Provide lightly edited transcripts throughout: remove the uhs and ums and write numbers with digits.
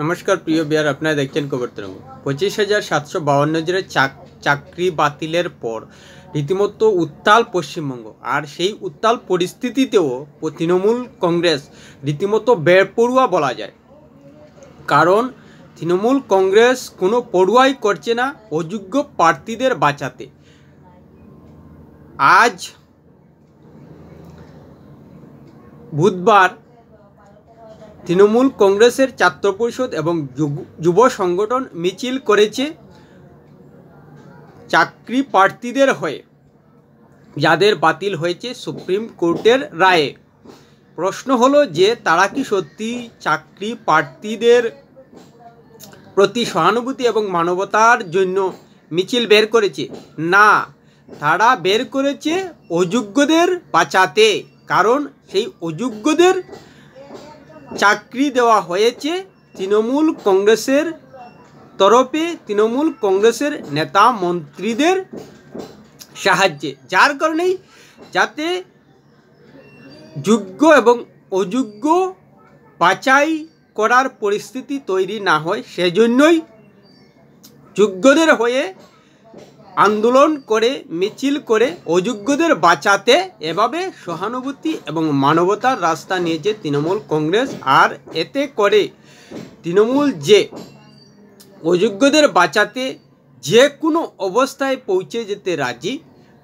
নমস্কার প্রিয় বিয়ার, আপনারা দেখছেন খবর তরঙ্গ। 25,752 জনের চাকরি বাতিলের পর রীতিমতো উত্তাল পশ্চিমবঙ্গ। আর সেই উত্তাল পরিস্থিতিতেও তৃণমূল কংগ্রেস রীতিমতো বেপরোয়া বলা যায়, কারণ তৃণমূল কংগ্রেস কোনো পড়ুয়াই করছে না অযোগ্য প্রার্থীদের বাঁচাতে। আজ বুধবার তৃণমূল কংগ্রেসের ছাত্র পরিষদ এবং যুব সংগঠন মিছিল করেছে চাকরি প্রার্থীদের হয়ে, যাদের বাতিল হয়েছে সুপ্রিম কোর্টের রায়ে। প্রশ্ন হলো যে তারা কি সত্যি চাকরি প্রার্থীদের প্রতি সহানুভূতি এবং মানবতার জন্য মিছিল বের করেছে? না, তারা বের করেছে অযোগ্যদের বাঁচাতে। কারণ সেই অযোগ্যদের চাকরি দেওয়া হয়েছে তৃণমূল কংগ্রেসের তরফে, তৃণমূল কংগ্রেসের নেতা মন্ত্রীদের সাহায্যে, যার কারণেই যাতে যোগ্য এবং অযোগ্য বাছাই করার পরিস্থিতি তৈরি না হয়, সেজন্যই যোগ্যদের হয়ে আন্দোলন করে মিছিল করে অযোগ্যদের বাঁচাতে এভাবে সহানুভূতি এবং মানবতার রাস্তা নিয়েছে তৃণমূল কংগ্রেস। আর এতে করে তৃণমূল যে অযোগ্যদের বাঁচাতে যে কোনো অবস্থায় পৌঁছে যেতে রাজি,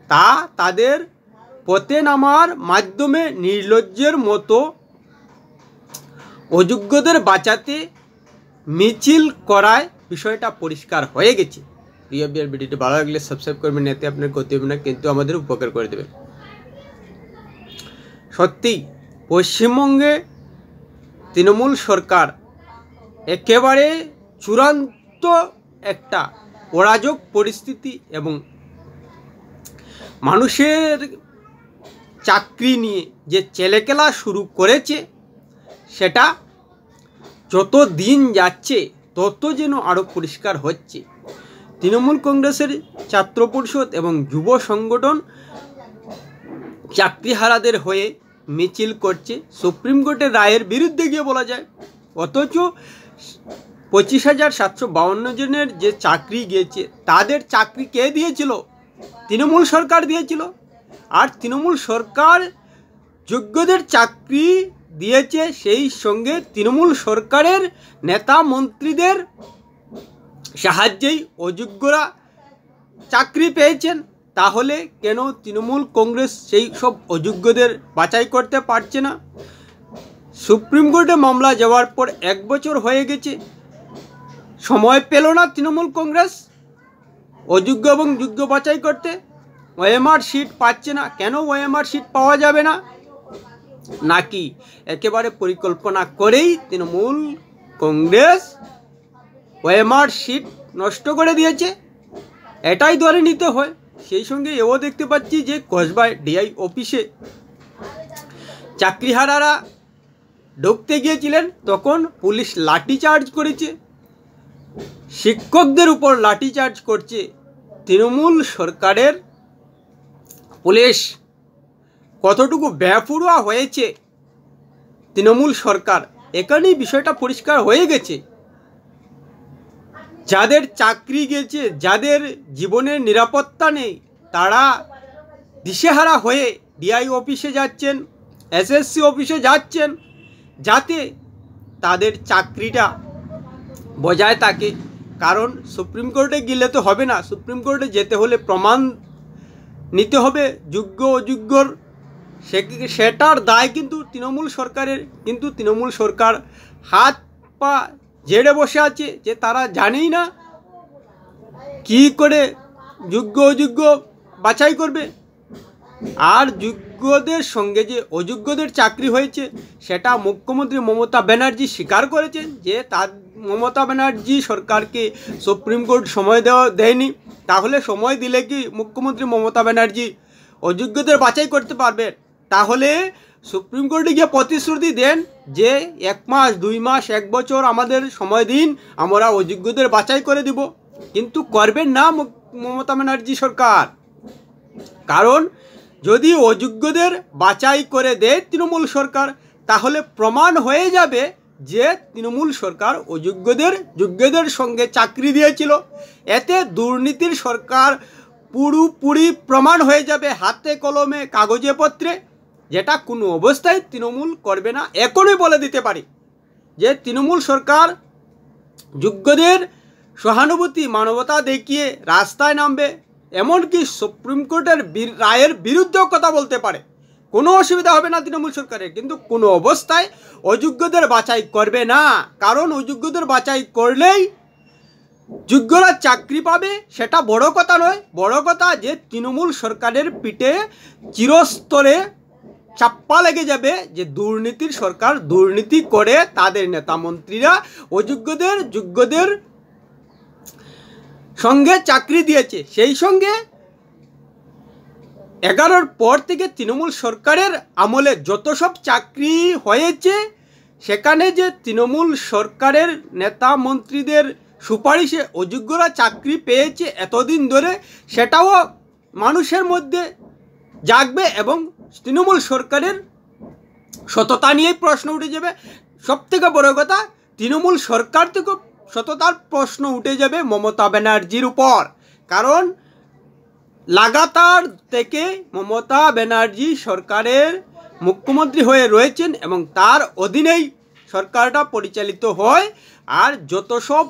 তা তাদের পথে নামার মাধ্যমে নির্লজ্জের মতো অযোগ্যদের বাঁচাতে মিছিল করায় বিষয়টা পরিষ্কার হয়ে গেছে। প্রিয় বিয়ার, ভিডিওটি ভালো লাগলে সাবস্ক্রাইব করবেন, এতে আপনার ক্ষতি হবে না কিন্তু আমাদের উপকার করে দেবেন। সত্যি পশ্চিমবঙ্গে তৃণমূল সরকার একেবারে চূড়ান্ত একটা অরাজক পরিস্থিতি এবং মানুষের চাকরি নিয়ে যে ছেলেখেলা শুরু করেছে, সেটা যত দিন যাচ্ছে তত যেন আরও পরিষ্কার হচ্ছে। তৃণমূল কংগ্রেসের ছাত্র পরিষদ এবং যুব সংগঠন চাকরিহারাদের হয়ে মিছিল করছে সুপ্রিম কোর্টের রায়ের বিরুদ্ধে গিয়ে বলা যায়। অথচ 25,752 জনের যে চাকরি গিয়েছে, তাদের চাকরি কে দিয়েছিল? তৃণমূল সরকার দিয়েছিল। আর তৃণমূল সরকার যোগ্যদের চাকরি দিয়েছে, সেই সঙ্গে তৃণমূল সরকারের নেতা মন্ত্রীদের সাহায্যেই অযোগ্যরা চাকরি পেয়েছেন। তাহলে কেন তৃণমূল কংগ্রেস সেই সব অযোগ্যদের বাছাই করতে পারছে না? সুপ্রিম কোর্টে মামলা যাওয়ার পর 1 বছর হয়ে গেছে, সময় পেল না তৃণমূল কংগ্রেস অযোগ্য এবং যোগ্য বাছাই করতে। ওএমআর শিট পাচ্ছে না। কেন ওএমআর শিট পাওয়া যাবে না? নাকি একেবারে পরিকল্পনা করেই তৃণমূল কংগ্রেস ওএমআর শিট নষ্ট করে দিয়েছে? এটাই ধরে নিতে হয়। সেই সঙ্গে এও দেখতে পাচ্ছি যে কসবায় ডিআই অফিসে চাকরিহারারা ঢুকতে গিয়েছিলেন, তখন পুলিশ লাঠিচার্জ করেছে, শিক্ষকদের উপর লাঠিচার্জ করছে তৃণমূল সরকারের পুলিশ। কতটুকু বেপরোয়া হয়েছে তৃণমূল সরকার, এখানেই বিষয়টা পরিষ্কার হয়ে গেছে। যাদের চাকরি গেছে, যাদের জীবনের নিরাপত্তা নেই, তারা দিশেহারা হয়ে ডিআই অফিসে যাচ্ছেন, এসএসসি অফিসে যাচ্ছেন, যাতে তাদের চাকরিটা বজায় থাকে। কারণ সুপ্রিম কোর্টে গেলে তো হবে না, সুপ্রিম কোর্টে যেতে হলে প্রমাণ নিতে হবে যোগ্য অযোগ্যর, সেটার দায় কিন্তু তৃণমূল সরকারের। কিন্তু তৃণমূল সরকার হাত পা জেড়ে বসে আছে যে তারা জানেই না কি করে যোগ্য অযোগ্য বাছাই করবে। আর যোগ্যদের সঙ্গে যে অযোগ্যদের চাকরি হয়েছে, সেটা মুখ্যমন্ত্রী মমতা ব্যানার্জি স্বীকার করেছেন যে তার মমতা ব্যানার্জি সরকারকে সুপ্রিম কোর্ট সময় দেয়নি। তাহলে সময় দিলে কি মুখ্যমন্ত্রী মমতা ব্যানার্জি অযোগ্যদের বাছাই করতে পারবেন? তাহলে সুপ্রিম কোর্টে গিয়ে প্রতিশ্রুতি দেন যে 1 মাস 2 মাস 1 বছর আমাদের সময় দিন, আমরা অযোগ্যদের বাছাই করে দিব। কিন্তু করবেন না মমতা ব্যানার্জি সরকার। কারণ যদি অযোগ্যদের বাছাই করে দেয় তৃণমূল সরকার, তাহলে প্রমাণ হয়ে যাবে যে তৃণমূল সরকার যোগ্যদের সঙ্গে চাকরি দিয়েছিল। এতে দুর্নীতির সরকার পুরোপুরি প্রমাণ হয়ে যাবে হাতে কলমে কাগজে পত্রে, যেটা কোনো অবস্থায় তৃণমূল করবে না। এখনই বলে দিতে পারি যে তৃণমূল সরকার যোগ্যদের সহানুভূতি মানবতা দেখিয়ে রাস্তায় নামবে, এমনকি সুপ্রিম কোর্টের রায়ের বিরুদ্ধেও কথা বলতে পারে। কোনো অসুবিধা হবে না তৃণমূল সরকারের, কিন্তু কোনো অবস্থায় অযোগ্যদের বাছাই করবে না। কারণ অযোগ্যদের বাছাই করলেই যোগ্যরা চাকরি পাবে, সেটা বড় কথা নয়। বড় কথা যে তৃণমূল সরকারের পিঠে চিরস্তরে চাপ্পা লেগে যাবে যে দুর্নীতির সরকার দুর্নীতি করে তাদের নেতা মন্ত্রীরা যোগ্যদের সঙ্গে চাকরি দিয়েছে। সেই সঙ্গে 11-র পর থেকে তৃণমূল সরকারের আমলে যত সব চাকরি হয়েছে, সেখানে যে তৃণমূল সরকারের নেতা মন্ত্রীদের সুপারিশে অযোগ্যরা চাকরি পেয়েছে এতদিন ধরে, সেটাও মানুষের মধ্যে জাগবে এবং তৃণমূল সরকারের সততা নিয়েই প্রশ্ন উঠে যাবে। সবথেকে বড় কথা, তৃণমূল সরকার থেকে সততার প্রশ্ন উঠে যাবে মমতা ব্যানার্জির উপর। কারণ লাগাতার থেকে মমতা ব্যানার্জি সরকারের মুখ্যমন্ত্রী হয়ে রয়েছেন এবং তার অধীনেই সরকারটা পরিচালিত হয়। আর যত সব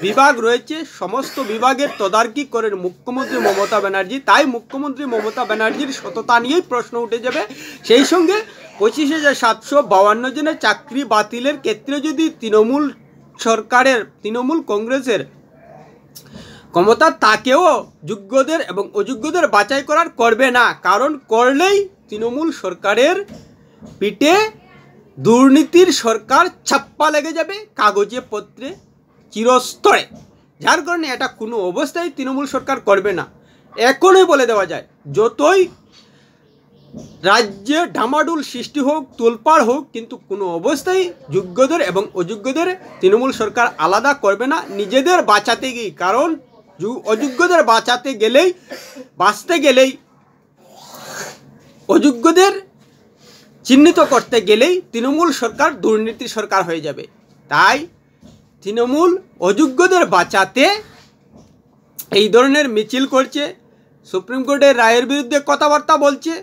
বিভাগ রয়েছে সমস্ত বিভাগের তদারকি করেন মুখ্যমন্ত্রী মমতা ব্যানার্জি। তাই মুখ্যমন্ত্রী মমতা ব্যানার্জির সততা নিয়েই প্রশ্ন উঠে যাবে। সেই সঙ্গে 25,752 জনের চাকরি বাতিলের ক্ষেত্রে যদি তৃণমূল কংগ্রেসের ক্ষমতা, তাকেও যোগ্যদের এবং অযোগ্যদের বাছাই করার করবে না। কারণ করলেই তৃণমূল সরকারের পিঠে দুর্নীতির সরকার ছাপ্পা লেগে যাবে কাগজে পত্রে চিরস্তরে। যার কারণে এটা কোনো অবস্থায় তৃণমূল সরকার করবে না। এখনই বলে দেওয়া যায়, যতই রাজ্যে ডামাডোল সৃষ্টি হোক, তোলপাড় হোক, কিন্তু কোনো অবস্থায় যোগ্যদের এবং অযোগ্যদের তৃণমূল সরকার আলাদা করবে না নিজেদের বাঁচাতে গিয়ে। কারণ অযোগ্যদের বাঁচতে গেলেই অযোগ্যদের চিহ্নিত করতে গেলেই তৃণমূল সরকার দুর্নীতির সরকার হয়ে যাবে। তাই তৃণমূল অযোগ্যদের বাঁচাতে এই ধরনের মিছিল করছে, সুপ্রিম কোর্টের রায়ের বিরুদ্ধে কথাবার্তা বলছে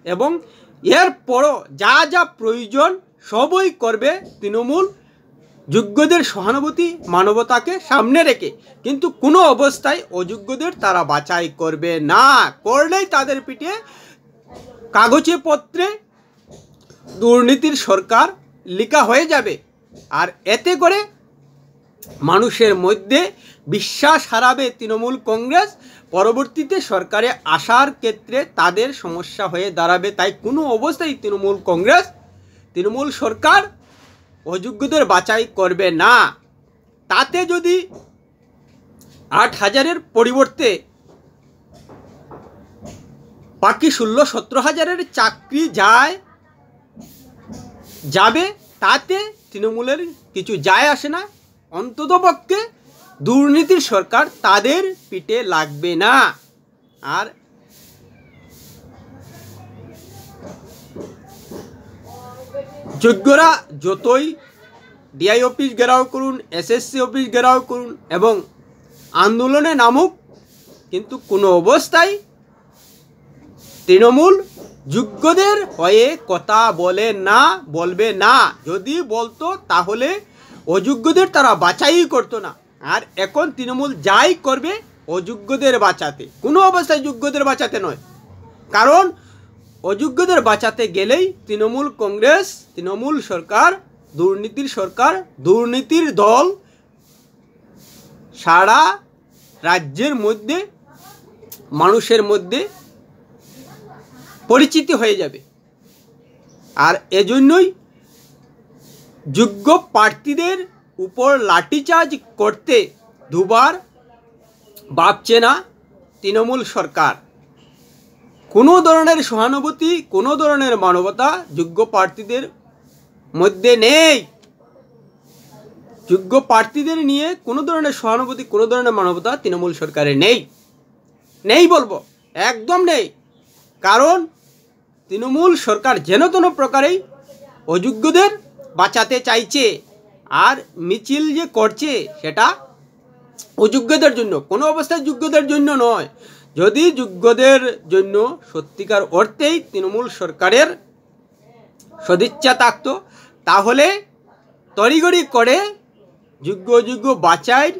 এবং এরপরও যা যা প্রয়োজন সবই করবে তৃণমূল যোগ্যদের সহানুভূতি মানবতাকে সামনে রেখে। কিন্তু কোনো অবস্থায় অযোগ্যদের তারা বাছাই করবে না। করলেই তাদের পিঠে কাগজে পত্রে দুর্নীতির সরকার লিখা হয়ে যাবে। আর এতে করে মানুষের মধ্যে বিশ্বাস হারাবে তৃণমূল কংগ্রেস। পরবর্তীতে সরকারে আসার ক্ষেত্রে তাদের সমস্যা হয়ে দাঁড়াবে। তাই কোনো অবস্থায় তৃণমূল সরকার অযোগ্যদের বাছাই করবে না। তাতে যদি 8,000-এর পরিবর্তে বাকি 16-17,000-এর চাকরি যাবে, তাতে তৃণমূলের কিছু যায় আসে না। অন্ততপক্ষে দুর্নীতির সরকার তাদের পিঠে লাগবে না। আর যোগ্যরা যতই ডিআই অফিস ঘেরাও করুন, এসএসসি অফিস ঘেরাও করুন এবং আন্দোলনে নামুক, কিন্তু কোনো অবস্থায় তৃণমূল যোগ্যদের হয়ে কথা বলবে না। যদি বলতো তাহলে অযোগ্যদের তারা বাছাই করতো না। আর এখন তৃণমূল যাই করবে অযোগ্যদের বাঁচাতে, কোনো অবস্থায় যোগ্যদের বাঁচাতে নয়। কারণ অযোগ্যদের বাঁচাতে গেলেই তৃণমূল কংগ্রেস, তৃণমূল সরকার, দুর্নীতির দল সারা রাজ্যের মধ্যে মানুষের মধ্যে পরিচিতি হয়ে যাবে। আর এজন্যই যোগ্য প্রার্থীদের উপর লাঠিচার্জ করতে দুবার ভাবছে না তৃণমূল সরকার। কোনো ধরনের সহানুভূতি, কোনো ধরনের মানবতা যোগ্য প্রার্থীদের মধ্যে নেই। যোগ্য প্রার্থীদের নিয়ে কোনো ধরনের সহানুভূতি, কোনো ধরনের মানবতা তৃণমূল সরকারের নেই বলবো, একদম নেই। কারণ তৃণমূল সরকার যেন তেন প্রকারেই অযোগ্যদের বাঁচাতে চাইছে। আর মিছিল যে করছে সেটা অযোগ্যদের জন্য, কোনো অবস্থায় যোগ্যদের জন্য নয়। যদি যোগ্যদের জন্য সত্যিকার অর্থেই তৃণমূল সরকারের সদিচ্ছা থাকতো তাহলে তড়িঘড়ি করে যোগ্য অযোগ্য বাছাইয়ের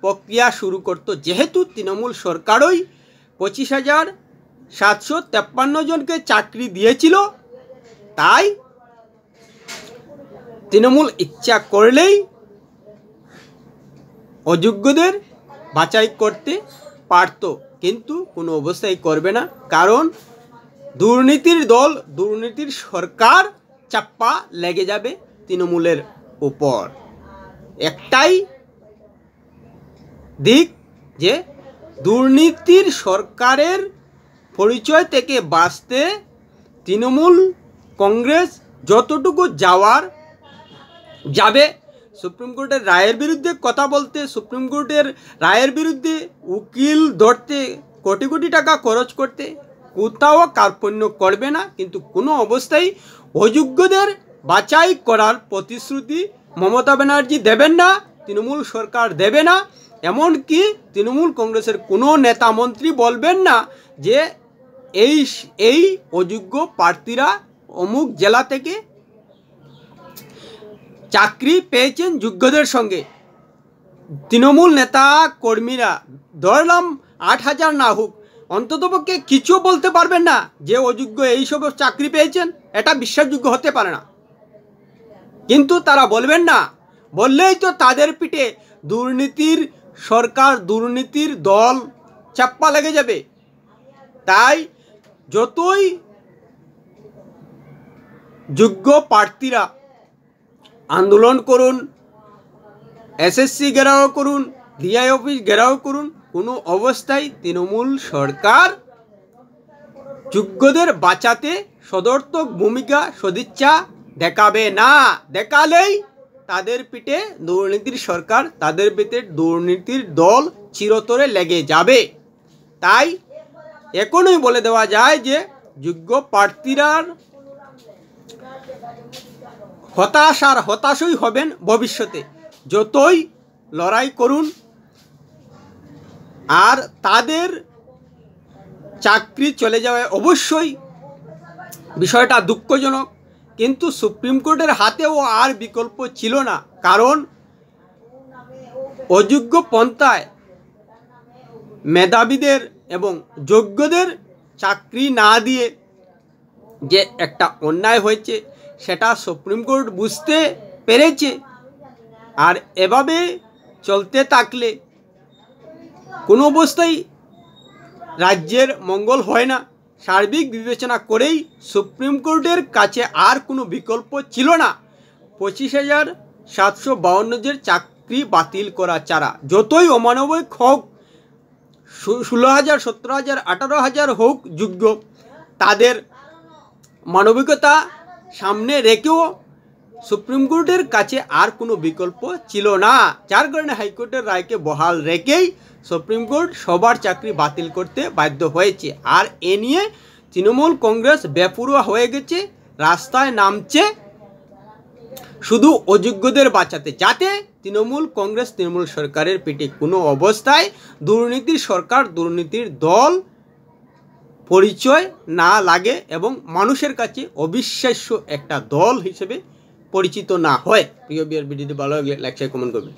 প্রক্রিয়া শুরু করত। যেহেতু তৃণমূল সরকারই 25,753 জনকে চাকরি দিয়েছিল, তাই তৃণমূল ইচ্ছা করলেই অযোগ্যদের বাছাই করতে পারত, কিন্তু কোনো অবস্থায় করবে না। কারণ দুর্নীতির দল, দুর্নীতির সরকার চাপ্পা লেগে যাবে তৃণমূলের উপর। একটাই দিক যে দুর্নীতির সরকারের পরিচয় থেকে বাঁচতে তৃণমূল কংগ্রেস যতটুকু যাবে, সুপ্রিম কোর্টের রায়ের বিরুদ্ধে কথা বলতে, সুপ্রিম কোর্টের রায়ের বিরুদ্ধে উকিল ধরতে, কোটি কোটি টাকা খরচ করতে কোথাও কার্পণ্য করবে না। কিন্তু কোনো অবস্থায় অযোগ্যদের বাছাই করার প্রতিশ্রুতি মমতা ব্যানার্জি দেবেন না, তৃণমূল সরকার দেবে না। এমনকি তৃণমূল কংগ্রেসের কোনো নেতা মন্ত্রী বলবেন না যে এই অযোগ্য প্রার্থীরা অমুক জেলা থেকে চাকরি পেয়েছেন যোগ্যদের সঙ্গে। তৃণমূল নেতা কর্মীরা ধরলাম 8,000 না হোক, অন্ততপক্ষে কিছু বলতে পারবেন না যে অযোগ্য এইসব চাকরি পেয়েছেন, এটা বিশ্বাসযোগ্য হতে পারে না। কিন্তু তারা বলবেন না, বললেই তো তাদের পিঠে দুর্নীতির সরকার, দুর্নীতির দল চাপ্পা লেগে যাবে। তাই যতই যোগ্য প্রার্থীরা আন্দোলন করুন, এসএসসি ঘেরাও করুন, ডিআই অফিস ঘেরাও করুন, কোনো অবস্থায় তৃণমূল সরকার যোগ্যদের বাঁচাতে সদর্থক ভূমিকা, সদিচ্ছা দেখাবে না। দেখালেই তাদের পিঠে দুর্নীতির সরকার, তাদের পিঠে দুর্নীতির দল চিরতরে লেগে যাবে। তাই এখনই বলে দেওয়া যায় যে যোগ্য প্রার্থীরা হতাশই হবেন ভবিষ্যতে, যতই লড়াই করুন। আর তাদের চাকরি চলে যাওয়ায় অবশ্যই বিষয়টা দুঃখজনক, কিন্তু সুপ্রিম কোর্টের হাতেও আর বিকল্প ছিল না। কারণ অযোগ্য পন্থায় মেধাবীদের এবং যোগ্যদের চাকরি না দিয়ে যে একটা অন্যায় হয়েছে সেটা সুপ্রিম কোর্ট বুঝতে পেরেছে। আর এভাবে চলতে থাকলে কোনো অবস্থায় রাজ্যের মঙ্গল হয় না। সার্বিক বিবেচনা করেই সুপ্রিম কোর্টের কাছে আর কোনো বিকল্প ছিল না 25,752 জন চাকরি বাতিল করা ছাড়া। যতই অমানবিক হোক, 16,000, 17,000, 18,000 হোক যোগ্য, তাদের মানবিকতা সামনে রেখেও সুপ্রিম কোর্টের কাছে আর কোনো বিকল্প ছিল না। যার কারণে হাইকোর্টের রায়কে বহাল রেখেই সুপ্রিম কোর্ট সবার চাকরি বাতিল করতে বাধ্য হয়েছে। আর এ নিয়ে তৃণমূল কংগ্রেস বেপরোয়া হয়ে গেছে, রাস্তায় নামছে শুধু অযোগ্যদের বাঁচাতে, যাতে তৃণমূল কংগ্রেস, তৃণমূল সরকারের পিঠে কোনো অবস্থায় দুর্নীতির সরকার, দুর্নীতির দল পরিচয় না লাগে এবং মানুষের কাছে অবিশ্বাস্য একটা দল হিসেবে পরিচিত না হয়। প্রিয় বিআর ভিডিওটি ভালো লাগলে লাইক শেয়ার কমেন্ট করবেন।